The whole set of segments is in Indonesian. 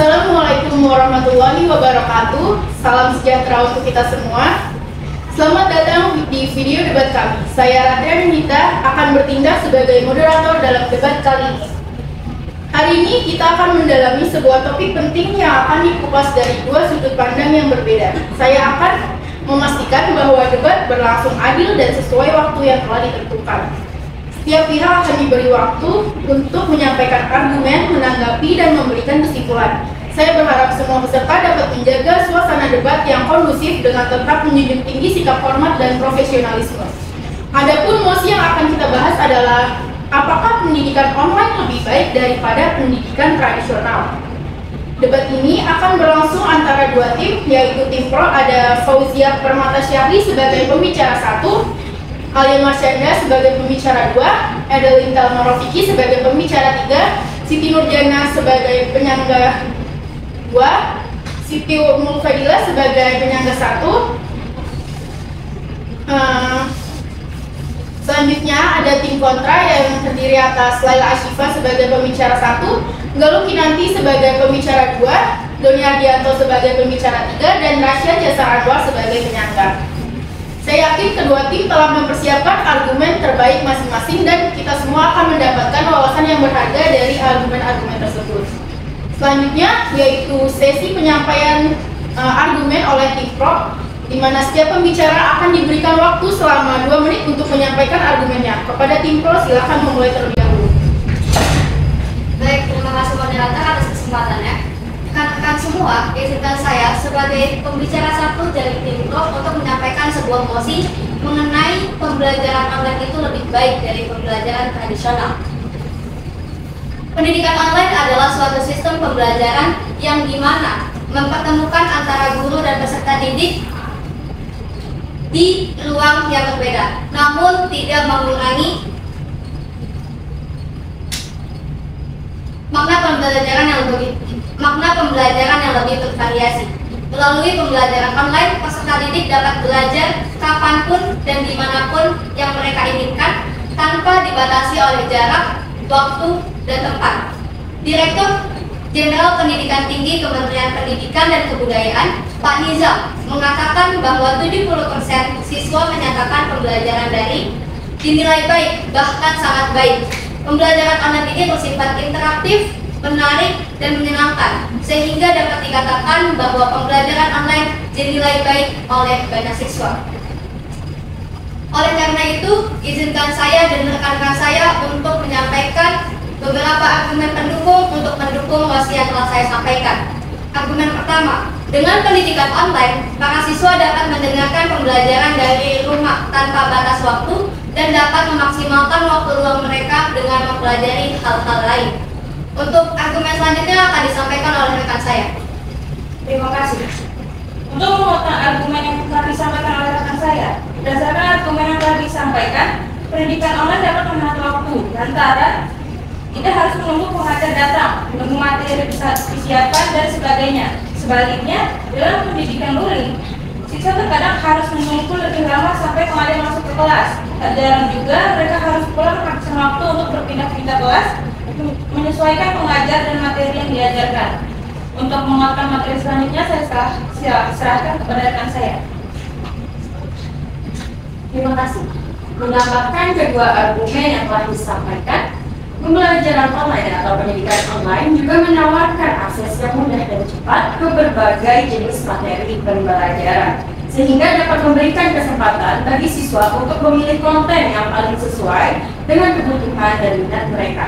Assalamualaikum warahmatullahi wabarakatuh. Salam sejahtera untuk kita semua. Selamat datang di video debat kami. Saya Radya Nita akan bertindak sebagai moderator dalam debat kali ini. Hari ini kita akan mendalami sebuah topik penting yang akan dikupas dari dua sudut pandang yang berbeda. Saya akan memastikan bahwa debat berlangsung adil dan sesuai waktu yang telah ditentukan. Setiap pihak akan diberi waktu untuk menyampaikan argumen, menanggapi, dan memberikan kesimpulan. Saya berharap semua peserta dapat menjaga suasana debat yang kondusif dengan tetap menjunjung tinggi sikap hormat dan profesionalisme. Adapun mosi yang akan kita bahas adalah apakah pendidikan online lebih baik daripada pendidikan tradisional. Debat ini akan berlangsung antara dua tim, yaitu tim pro ada Fauzia Permatasyari sebagai pembicara 1, Alia Marsyanda sebagai pembicara 2, Edelin Talmarofiki sebagai pembicara 3, Siti Nurjana sebagai penyangga 2, Siti Mulfadila sebagai penyangga 1. Selanjutnya ada tim kontra yang terdiri atas Laila Ashifa sebagai pembicara 1, Galuh Kinanti sebagai pembicara 2, Doni Ardianto sebagai pembicara 3, dan Rasya Jasa Anwar sebagai penyangga. Saya yakin kedua tim telah mempersiapkan argumen terbaik masing-masing dan kita semua akan mendapatkan wawasan yang berharga dari argumen-argumen tersebut. Selanjutnya yaitu sesi penyampaian argumen oleh tim pro, di mana setiap pembicara akan diberikan waktu selama 2 menit untuk menyampaikan argumennya. Kepada tim pro silakan memulai terlebih dahulu. Baik, terima kasih moderator atas kesempatannya. Rekan-rekan semua, izinkan saya sebagai pembicara 1 dari tim pro untuk menyampaikan sebuah mosi mengenai pembelajaran online itu lebih baik dari pembelajaran tradisional. Pendidikan online adalah suatu sistem pembelajaran yang dimana mempertemukan antara guru dan peserta didik di ruang yang berbeda, namun tidak mengurangi makna pembelajaran yang lebih bervariasi. Melalui pembelajaran online, peserta didik dapat belajar kapanpun dan dimanapun yang mereka inginkan tanpa dibatasi oleh jarak, waktu, dan tempat. Direktur Jenderal Pendidikan Tinggi Kementerian Pendidikan dan Kebudayaan, Pak Nizam, mengatakan bahwa 70% siswa menyatakan pembelajaran daring dinilai baik, bahkan sangat baik. Pembelajaran online ini bersifat interaktif, menarik, dan menyenangkan, sehingga dapat dikatakan bahwa pembelajaran online dinilai baik oleh banyak siswa. Oleh karena itu, izinkan saya dan rekan-rekan saya untuk menyampaikan beberapa argumen pendukung untuk mendukung mosi yang telah saya sampaikan. Argumen pertama, dengan pendidikan online, para siswa dapat mendengarkan pembelajaran dari rumah tanpa batas waktu dan dapat memaksimalkan waktu luang mereka dengan mempelajari hal-hal lain. Untuk argumen selanjutnya akan disampaikan oleh rekan saya. Terima kasih. Untuk memotong argumen yang telah disampaikan oleh rekan saya, berdasarkan argumen yang telah disampaikan, pendidikan online dapat menghemat waktu, lantaran tidak harus menunggu pengajar datang, menunggu materi disiapkan dan sebagainya. Sebaliknya, dalam pendidikan luring, siswa terkadang harus menunggu lebih lama sampai pengajar masuk ke kelas. Tak jarang juga mereka harus pulang menghabiskan waktu untuk berpindah-pindah kelas, menyesuaikan pengajar dan materi yang diajarkan. Untuk menguatkan materi selanjutnya, saya serahkan kepada rekan saya. Terima kasih. Menambahkan kedua argumen yang telah disampaikan, pembelajaran online atau pendidikan online juga menawarkan akses yang mudah dan cepat ke berbagai jenis materi pembelajaran, sehingga dapat memberikan kesempatan bagi siswa untuk memilih konten yang paling sesuai dengan kebutuhan dan minat mereka.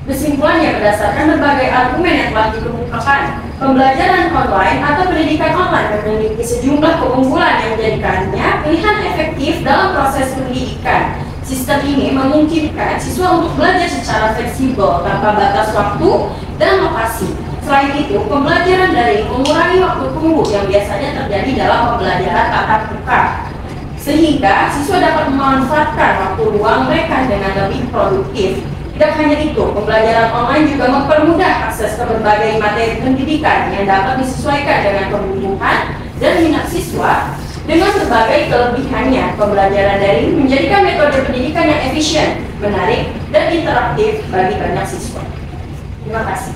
Kesimpulannya, berdasarkan berbagai argumen yang telah dikemukakan, pembelajaran online atau pendidikan online memiliki sejumlah keunggulan yang menjadikannya pilihan efektif dalam proses pendidikan. Sistem ini memungkinkan siswa untuk belajar secara fleksibel tanpa batas waktu dan lokasi. Selain itu, pembelajaran daring mengurangi waktu tunggu yang biasanya terjadi dalam pembelajaran tatap muka, sehingga siswa dapat memanfaatkan waktu luang mereka dengan lebih produktif. Tidak hanya itu, pembelajaran online juga mempermudah akses ke berbagai materi pendidikan yang dapat disesuaikan dengan kebutuhan dan minat siswa. Dengan berbagai kelebihannya, pembelajaran daring menjadikan metode pendidikan yang efisien, menarik, dan interaktif bagi banyak siswa. Terima kasih.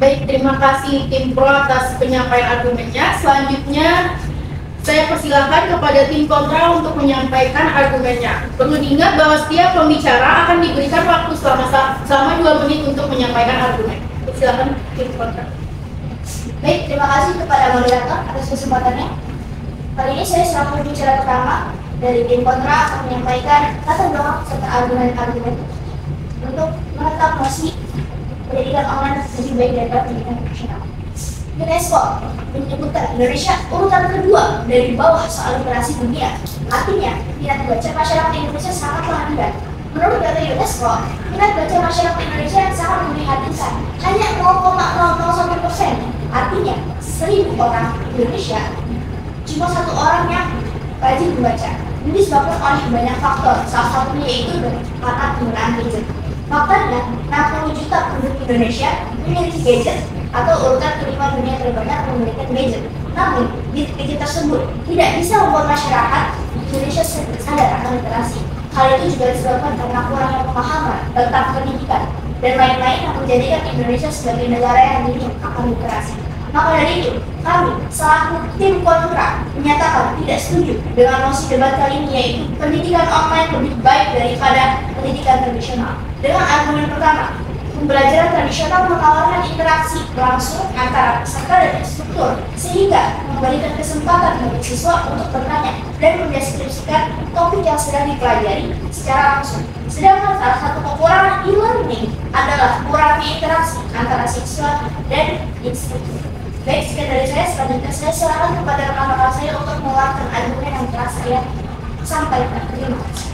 Baik, terima kasih tim pro atas penyampaian argumennya. Selanjutnya, saya persilakan kepada tim kontra untuk menyampaikan argumennya. Perlu diingat bahwa setiap pembicara akan diberikan waktu selama 2 menit untuk menyampaikan argumen. Silakan tim kontra. Baik, terima kasih kepada moderator atas kesempatannya. Kali ini saya selaku pembicara pertama dari tim kontra akan menyampaikan latar belakang serta argumen-argumen untuk menetap mosi pendidikan online lebih baik daripada pendidikan profesional. UNESCO menyebutkan Indonesia urutan kedua dari bawah soal literasi dunia. Artinya, minat baca masyarakat Indonesia sangatlah rendah. Menurut data UNESCO, minat baca masyarakat Indonesia sangat memprihatinkan, hanya 0,001%. Artinya, 1000 orang Indonesia cuma 1 orang yang rajin membaca. Ini disebabkan oleh banyak faktor, salah satunya yaitu karena penggunaan gadget. Faktanya, 60 juta penduduk Indonesia memiliki gadget atau urutan kelima dunia terbanyak memiliki gadget. Namun, gadget tersebut tidak bisa membuat masyarakat Indonesia sadar akan literasi. Hal itu juga disebabkan karena kurangnya pemahaman tentang pendidikan dan lain-lain yang menjadikan Indonesia sebagai negara yang minim akan literasi. Maka dari itu, kami selaku tim kontra menyatakan tidak setuju dengan mosi debat kali ini, yaitu pendidikan online lebih baik daripada pendidikan tradisional. Dengan argumen pertama, pembelajaran tradisional menawarkan interaksi langsung antara peserta dan instruktur, sehingga memberikan kesempatan bagi siswa untuk bertanya dan mendeskripsikan topik yang sedang dipelajari secara langsung. Sedangkan salah satu kekurangan e-learning adalah kurangnya interaksi antara siswa dan instruktur. Baik, sekian dari saya. Selanjutnya saya silakan kepada rekan-rekan saya untuk mengeluarkan argumen yang telah saya sampaikan. Terima kasih.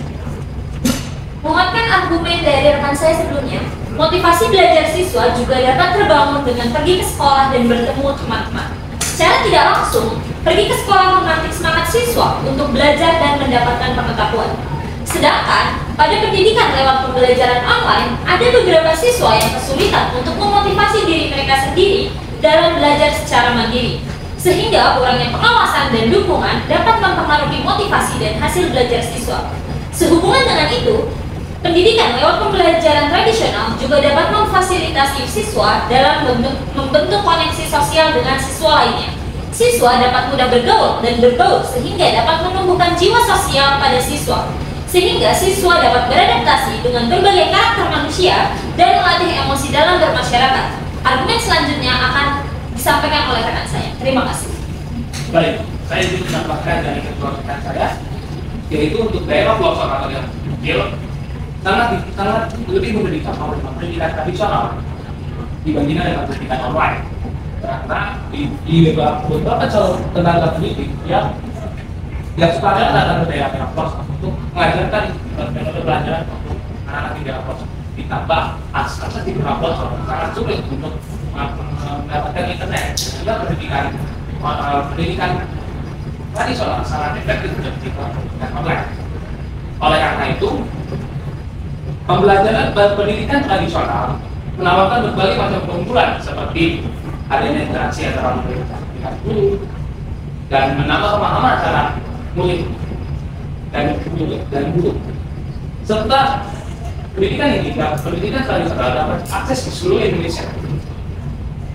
Menguatkan argumen dari rekan saya sebelumnya, motivasi belajar siswa juga dapat terbangun dengan pergi ke sekolah dan bertemu teman-teman. Secara tidak langsung, pergi ke sekolah memantik semangat siswa untuk belajar dan mendapatkan pengetahuan. Sedangkan, pada pendidikan lewat pembelajaran online, ada beberapa siswa yang kesulitan untuk memotivasi diri mereka sendiri dalam belajar secara mandiri, sehingga kurangnya pengawasan dan dukungan dapat mempengaruhi motivasi dan hasil belajar siswa. Sehubungan dengan itu, pendidikan lewat pembelajaran tradisional juga dapat memfasilitasi siswa dalam membentuk koneksi sosial dengan siswa lainnya. Siswa dapat mudah bergaul dan berbaur sehingga dapat menumbuhkan jiwa sosial pada siswa, sehingga siswa dapat beradaptasi dengan berbagai karakter manusia dan melatih emosi dalam bermasyarakat. Argumen selanjutnya akan disampaikan oleh rekan saya. Terima kasih. Baik, saya ingin menambahkan dari ketua rekan saya, yaitu untuk daerah pelosok atau yang kecil sangat lebih memberikan pendidikan tradisional dibandingkan dengan pendidikan online. Karena di beberapa calon tenaga pendidik yang suka datang ke daerah pelosok untuk mengajarkan metode pelajaran untuk anak-anak di daerah pelosok. Ditambah akses di daerah pelosok sangat sulit untuk mendapatkan internet, sehingga pendidikan tradisional sangat efektif untuk pendidikan online. Oleh karena itu, pembelajaran pendidikan tradisional menawarkan berbagai macam keunggulan seperti adanya interaksi antara murid dan guru dan menambah pemahaman antara murid dan guru. Serta pendidikan tradisional dapat akses di seluruh Indonesia.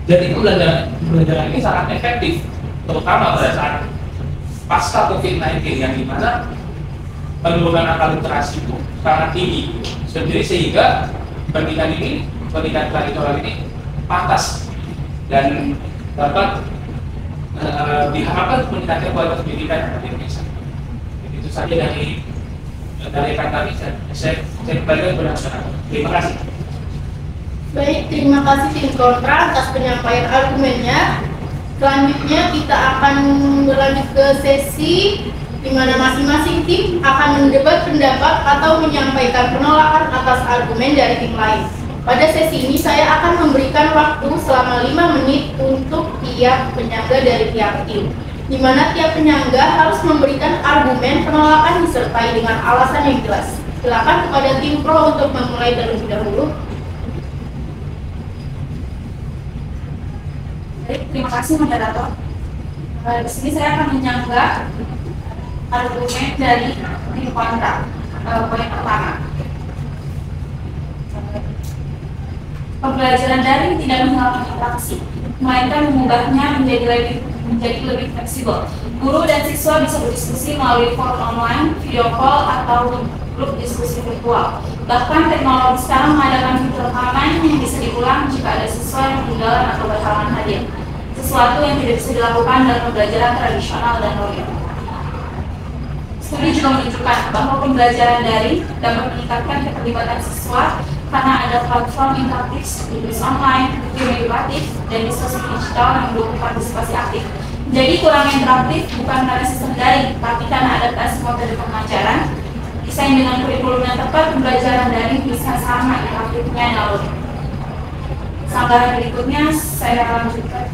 Jadi pembelajaran ini sangat efektif, terutama pada saat pasca COVID-19 yang dimana penurunan angka literasi itu sangat tinggi. Jadi sehingga pendidikan tradisional ini pantas dan dapat diharapkan meningkatkan kualitas pendidikan di Indonesia. Itu saja dari rekan kami. Saya kembali kepada masyarakat. Terima kasih. Baik, terima kasih tim kontra atas penyampaian argumennya. Selanjutnya kita akan berlanjut ke sesi di mana masing-masing tim akan mendebat pendapat atau menyampaikan penolakan atas argumen dari tim lain. Pada sesi ini saya akan memberikan waktu selama 5 menit untuk tiap penyangga dari tiap tim, di mana tiap penyangga harus memberikan argumen penolakan disertai dengan alasan yang jelas. Silakan kepada tim pro untuk memulai terlebih dahulu. Baik, terima kasih moderator. Di sini saya akan menyanggah argumen dari tim kontra. Poin pertama, Pembelajaran daring tidak menghilangkan interaksi, melainkan mengubahnya menjadi lebih fleksibel. Guru dan siswa bisa berdiskusi melalui forum online, video call, atau grup diskusi virtual. Bahkan teknologi sekarang mengadakan fitur rekaman yang bisa diulang jika ada siswa yang ketinggalan atau berhalangan hadir. Sesuatu yang tidak bisa dilakukan dalam pembelajaran tradisional dan linear. Studi juga menunjukkan bahwa pembelajaran daring dapat meningkatkan keterlibatan siswa karena ada platform interaktif seperti kuis online, game edukatif, dan diskusi digital yang mendukung partisipasi aktif. Jadi kurang interaktif bukan karena sistem daring, tapi karena adaptasi metode pengajaran. Desain dengan kurikulum yang tepat, pembelajaran daring bisa sama interaktifnya naluri. Sanggahan berikutnya saya lanjutkan.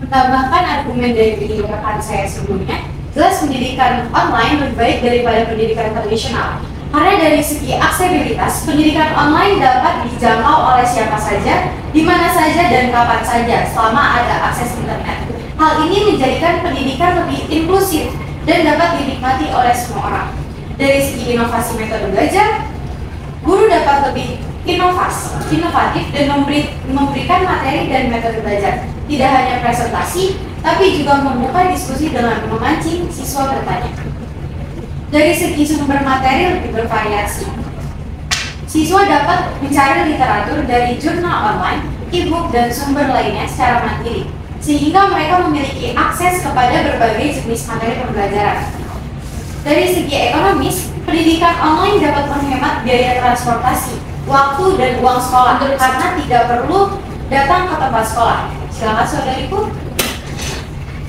Menambahkan argumen dari video rekan saya sebelumnya, jelas pendidikan online lebih baik daripada pendidikan tradisional. Karena dari segi aksesibilitas, pendidikan online dapat dijangkau oleh siapa saja, di mana saja dan kapan saja selama ada akses internet. Hal ini menjadikan pendidikan lebih inklusif dan dapat dinikmati oleh semua orang. Dari segi inovasi metode belajar, guru dapat lebih inovatif dan memberikan materi dan metode belajar. Tidak hanya presentasi, tapi juga membuka diskusi dengan memancing siswa bertanya. Dari segi sumber materi lebih bervariasi. Siswa dapat mencari literatur dari jurnal online, e-book, dan sumber lainnya secara mandiri, sehingga mereka memiliki akses kepada berbagai jenis materi pembelajaran. Dari segi ekonomis, pendidikan online dapat menghemat biaya transportasi, waktu, dan uang sekolah karena tidak perlu datang ke tempat sekolah. Silakan saudariku.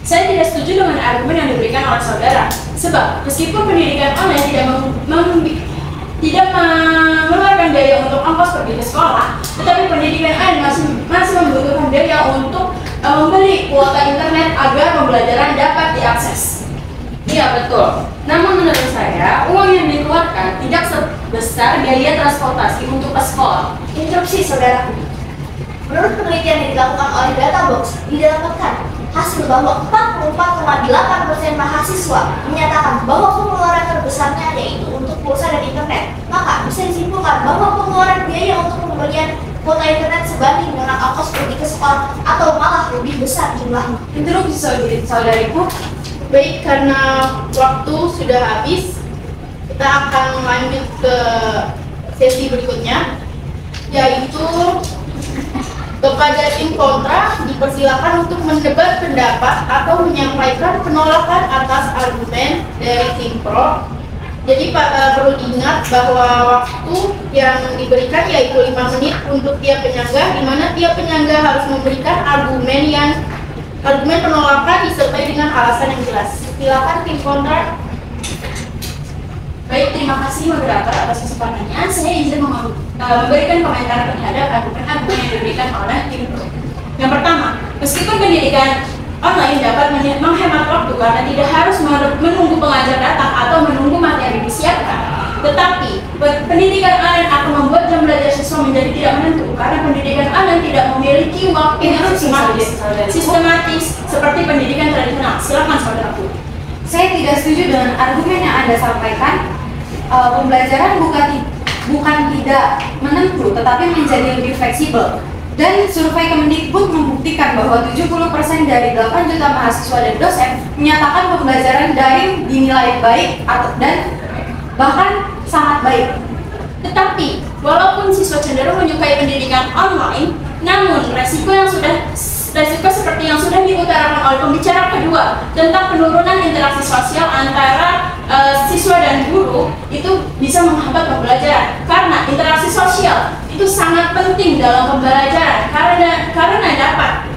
Saya tidak setuju dengan argumen yang diberikan oleh saudara, sebab meskipun pendidikan online tidak mengeluarkan biaya untuk ongkos pergi ke sekolah, tetapi pendidikan online masih membutuhkan biaya untuk membeli kuota internet agar pembelajaran dapat diakses. Iya betul. Namun menurut saya, uang yang dikeluarkan tidak sebesar biaya transportasi untuk ke sekolah. Interupsi saudara. Menurut penelitian yang dilakukan oleh Databox, didapatkan hasil bahwa 44,8% mahasiswa menyatakan bahwa pengeluaran terbesarnya yaitu untuk pulsa dan internet. Maka bisa disimpulkan bahwa pengeluaran biaya untuk pembelian kuota internet sebanding dengan ongkos pergi ke sekolah atau malah lebih besar jumlahnya. Interupsi saudariku. Baik, karena waktu sudah habis, kita akan lanjut ke sesi berikutnya, yaitu kepada tim kontra dipersilakan untuk mendebat pendapat atau menyampaikan penolakan atas argumen dari tim pro. Jadi perlu diingat bahwa waktu yang diberikan yaitu 5 menit untuk tiap penyangga, di mana tiap penyangga harus memberikan argumen penolakan disertai dengan alasan yang jelas. Silakan tim kontra. Baik, terima kasih moderator atas kesempatannya. Saya izin memberikan komentar terhadap argumen yang diberikan oleh tim pro. Yang pertama, meskipun pendidikan online dapat menghemat waktu karena tidak harus menunggu pengajar datang atau menunggu materi disiapkan, tetapi pendidikan online akan membuat jam belajar siswa menjadi tidak menentu karena pendidikan online tidak memiliki waktu yang sistematis seperti pendidikan tradisional. Silakan saudaraku. Saya tidak setuju dengan argumen yang Anda sampaikan. Pembelajaran bukan tidak menentu, tetapi menjadi lebih fleksibel. Dan survei Kemendikbud membuktikan bahwa 70% dari 8 juta mahasiswa dan dosen menyatakan pembelajaran daring dinilai baik dan bahkan sangat baik. Tetapi, walaupun siswa cenderung menyukai pendidikan online, namun resiko seperti yang sudah diutarakan oleh pembicara kedua tentang penurunan interaksi sosial antara siswa dan guru itu bisa menghambat pembelajaran. Karena interaksi sosial itu sangat penting dalam pembelajaran karena dapat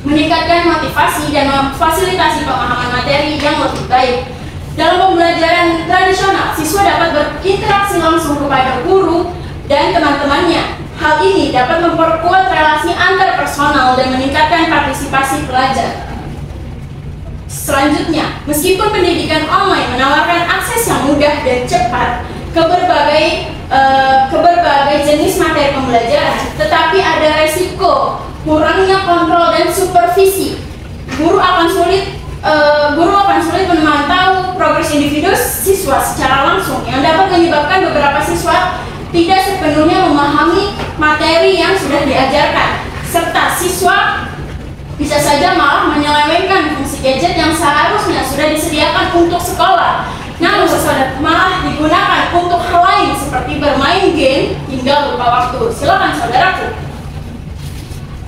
meningkatkan motivasi dan memfasilitasi pemahaman materi yang lebih baik. Dalam pembelajaran tradisional, siswa dapat berinteraksi langsung kepada guru dan teman-temannya. Hal ini dapat memperkuat relasi antar personal dan meningkatkan partisipasi pelajar. Selanjutnya, meskipun pendidikan online menawarkan akses yang mudah dan cepat ke berbagai jenis materi pembelajaran, tetapi ada resiko kurangnya kontrol dan Guru akan sulit memantau progres individu siswa siswa secara langsung yang dapat menyebabkan beberapa siswa tidak sepenuhnya memahami materi yang sudah diajarkan, serta siswa bisa saja malah menyelewengkan fungsi gadget yang seharusnya sudah disediakan untuk sekolah, namun malah digunakan untuk hal lain seperti bermain game hingga lupa waktu. Silakan saudaraku.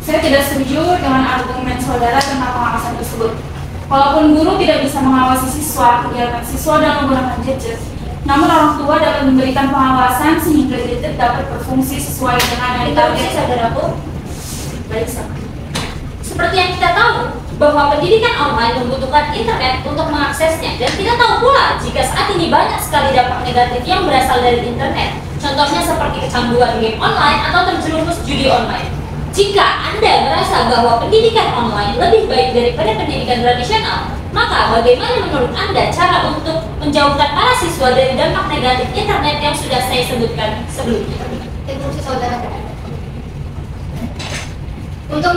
Saya tidak setuju dengan argumen saudara tentang pengawasan tersebut. Walaupun guru tidak bisa mengawasi siswa, kegiatan siswa dalam menggunakan gadget, namun orang tua dapat memberikan pengawasan sehingga gadget dapat berfungsi sesuai dengan yang ditarget. Saudaraku, baik. Seperti yang kita tahu, bahwa pendidikan online membutuhkan internet untuk mengaksesnya, dan kita tahu pula jika saat ini banyak sekali dampak negatif yang berasal dari internet. Contohnya seperti kecanduan game online atau terjerumus judi online. Jika Anda merasa bahwa pendidikan online lebih baik daripada pendidikan tradisional, maka bagaimana menurut Anda cara untuk menjauhkan para siswa dari dampak negatif internet yang sudah saya sebutkan sebelumnya? Interupsi saudara. Untuk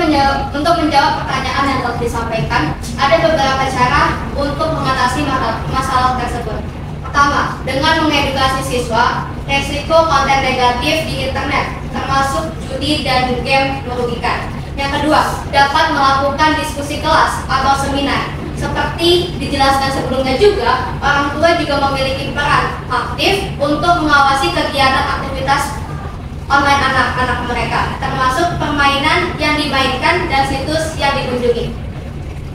menjawab pertanyaan yang telah disampaikan, ada beberapa cara untuk mengatasi masalah tersebut. Pertama, dengan mengedukasi siswa resiko konten negatif di internet, termasuk judi dan game merugikan. Yang kedua, dapat melakukan diskusi kelas atau seminar. Seperti dijelaskan sebelumnya juga, orang tua juga memiliki peran aktif untuk mengawasi kegiatan aktivitas online anak-anak mereka, termasuk permainan yang dimainkan dan situs yang dikunjungi.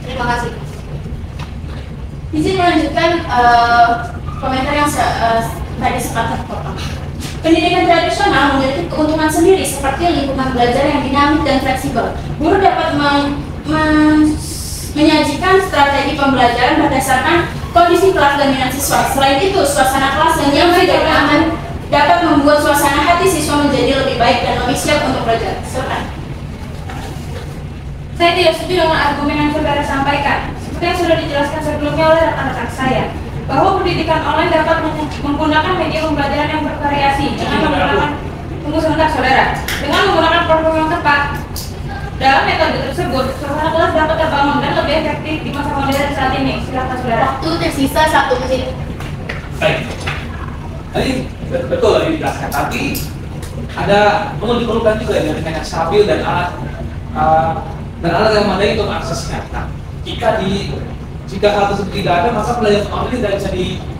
Terima kasih. Izin melanjutkan komentar yang tadi sempat terpotong. Pendidikan tradisional memiliki keuntungan sendiri seperti lingkungan belajar yang dinamik dan fleksibel. Guru dapat menyajikan strategi pembelajaran berdasarkan kondisi kelas dan minat siswa. Selain itu, suasana kelas yang nyaman dan aman dapat membuat suasana hati siswa menjadi lebih baik dan lebih siap untuk belajar. Silakan. Saya tidak setuju dengan argumen yang saudara sampaikan. Seperti yang sudah dijelaskan sebelumnya oleh rekan-rekan saya, bahwa pendidikan online dapat menggunakan media pembelajaran yang bervariasi dengan menggunakan dengan menggunakan program yang tepat. Dalam metode tersebut, suasana kelas dapat terbangun dan lebih efektif di masa modern saat ini. Silakan saudara. Waktu tersisa 1 menit. Baik. Tadi betul tadi dijelaskan, tapi ada diperlukan juga jaringan yang stabil dan alat yang memadai untuk aksesnya. Nah, jika hal tersebut tidak ada, maka pelajaran online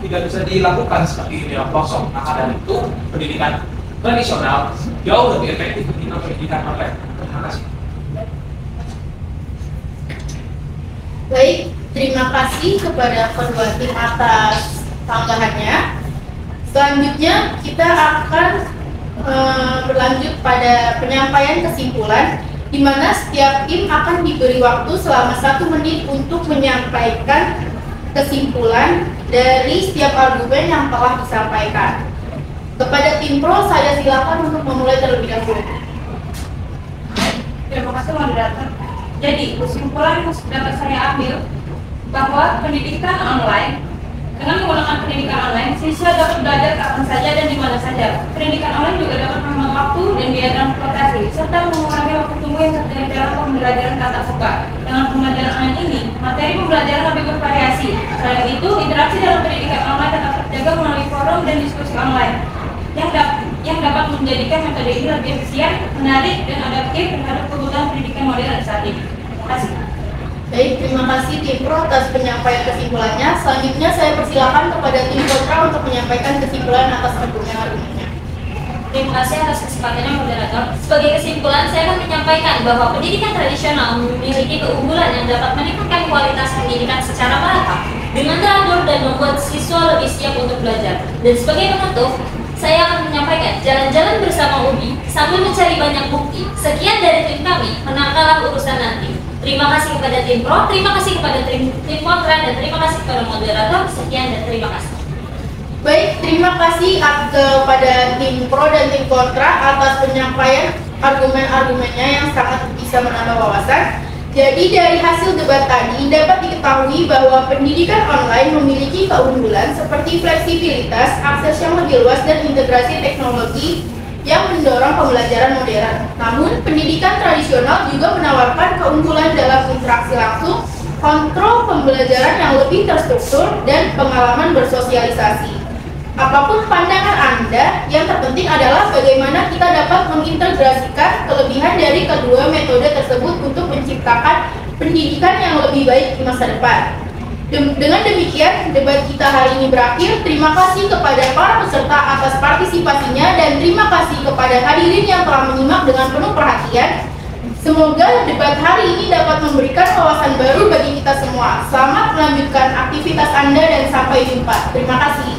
tidak bisa dilakukan seperti ini kosong. Maka dari itu pendidikan tradisional jauh lebih efektif ketimbang pendidikan online. Terima kasih. Baik, terima kasih kepada kedua tim atas tanggapannya. Selanjutnya kita akan berlanjut pada penyampaian kesimpulan, di mana setiap tim akan diberi waktu selama 1 menit untuk menyampaikan kesimpulan dari setiap argumen yang telah disampaikan. Kepada tim pro, saya silakan untuk memulai terlebih dahulu. Terima kasih moderator. Jadi kesimpulan yang dapat saya ambil bahwa pendidikan online, dengan menggunakan pendidikan online, siswa dapat belajar kapan saja dan di mana saja. Pendidikan online juga dapat menghemat waktu dan biaya transportasi, serta mengurangi waktu tunggu yang terjadi dalam pembelajaran tatap muka. Dengan pembelajaran online ini, materi pembelajaran lebih bervariasi. Selain itu, interaksi dalam pendidikan online tetap terjaga melalui forum dan diskusi online, yang dapat menjadikan metode ini lebih efisien, menarik, dan adaptif terhadap kebutuhan pendidikan modern saat ini. Terima kasih. Baik, terima kasih tim pro atas penyampaian kesimpulannya. Selanjutnya saya persilakan kepada tim kontra untuk menyampaikan kesimpulan atas argumen-argumennya. Terima kasih atas kesempatannya moderator. Sebagai kesimpulan, saya akan menyampaikan bahwa pendidikan tradisional memiliki keunggulan yang dapat meningkatkan kualitas pendidikan secara merata dengan teratur dan membuat siswa lebih siap untuk belajar. Dan sebagai penutup, saya akan menyampaikan jalan-jalan bersama Ubi sambil mencari banyak bukti. Sekian dari tim kami, menangkallah urusan nanti. Terima kasih kepada tim pro, terima kasih kepada tim kontra, dan terima kasih kepada moderator. Sekian dan terima kasih. Baik, terima kasih kepada tim pro dan tim kontra atas penyampaian argumen-argumennya yang sangat bisa menambah wawasan. Jadi dari hasil debat tadi dapat diketahui bahwa pendidikan online memiliki keunggulan seperti fleksibilitas, akses yang lebih luas, dan integrasi teknologi yang mendorong pembelajaran modern. Namun, pendidikan tradisional juga menawarkan keunggulan dalam interaksi langsung, kontrol pembelajaran yang lebih terstruktur, dan pengalaman bersosialisasi. Apapun pandangan Anda, yang terpenting adalah bagaimana kita dapat mengintegrasikan kelebihan dari kedua metode tersebut untuk menciptakan pendidikan yang lebih baik di masa depan. Dengan demikian, debat kita hari ini berakhir. Terima kasih kepada para peserta atas partisipasinya dan terima kasih kepada hadirin yang telah menyimak dengan penuh perhatian. Semoga debat hari ini dapat memberikan wawasan baru bagi kita semua. Selamat melanjutkan aktivitas Anda dan sampai jumpa. Terima kasih.